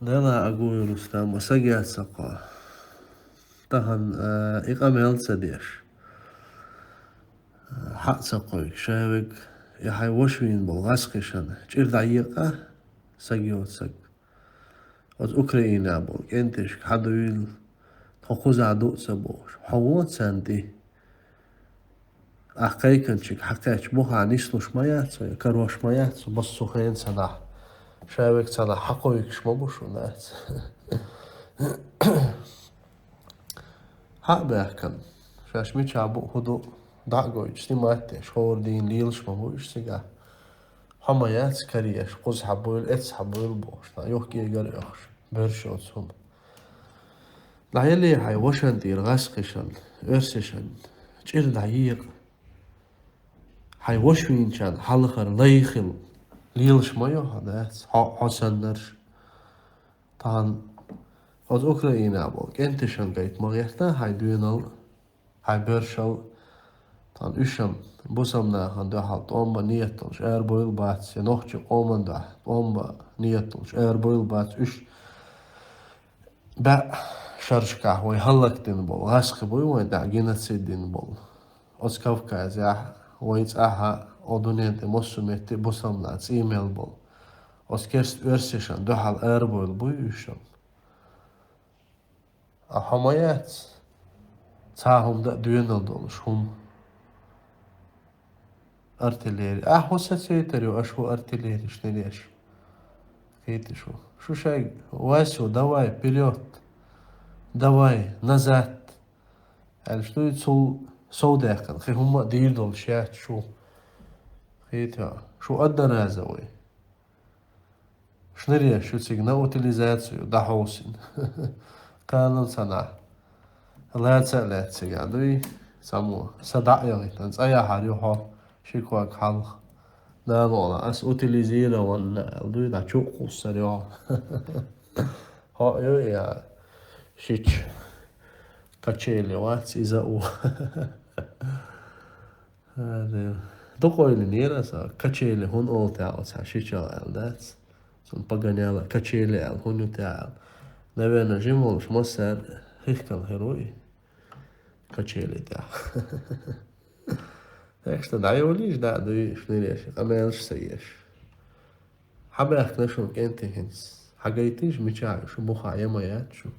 لا أقول رستم وسجع سقا طهن إقام هلسديش حق سقوي شابك يحي وشوين بالغسقشن جير دعيقة سجيوت سج از أوكرانيا بول إنتش حدويل تخوز عدو سبوش حوات سنتي أحقيقنشك حكاش بوها عنيسلوش مايات كروش مايات بس سخين سنة شابك سنة حقويك شمبوش ونات حق بيحكم شاش ميتش عبو هدو دعقويش دي ماتش خور دين ليلش مبوش سيقا حمايات كريش قوز حبويل اتس حبويل بوش لا يوكي يقريوش برشوت هم لا يلي هاي وشن دير غاسقشن ارسشن جير دعيق هاي وشوين شان حلقر ليخل ليلش مايو هدات حسنرش طان از Oekraïne bol kentischen geit magierta hij duinal hij börschal tan usham busam na han da halt omba nietels boil bats ja nochtje omanda omba nietels boil bats ba sharshka hoy halaktin bol gaske boy wa da ginatsidin bol os kavkaz ja hoyts aha odunente mosumete busam na email bol os kerst örseshan da hal boil boy usham حمايات تاهم دا دوينال دولش هم ارتليري احو سيتري واشو ارتليري شنليش كيتي شو شاي واسو دواي بيليوت دواي نزات يعني شنو يتسو سوداقن خي هم دير دول شات شو خيتي شو أدى نازوي شنريا شو تسيقنا اوتيليزاتسيو دا حوسين قالوا سنة لا تسألت سيقادوي سامو صدق يغي تنس أي حال يحو شيكواك حلق لا والله أس أوتيليزيرا ولا دوي دا تشوقو السريع ها يا شيتش كاتشيلي واتس إذا أو دقويلي نيرا سا كاتشيلي هون أول تعال سا شيتشا ألدات سن بغانيالا كاتشيلي أل هون تعال نبينا جيمولش مصر هيكال هيروي كاتشيلي تعال Esta daí eu lhes dado isto, أما سيش حبا أخنشون كنتهنس حاجيتيش مشاعر شو مخا يما ياتشو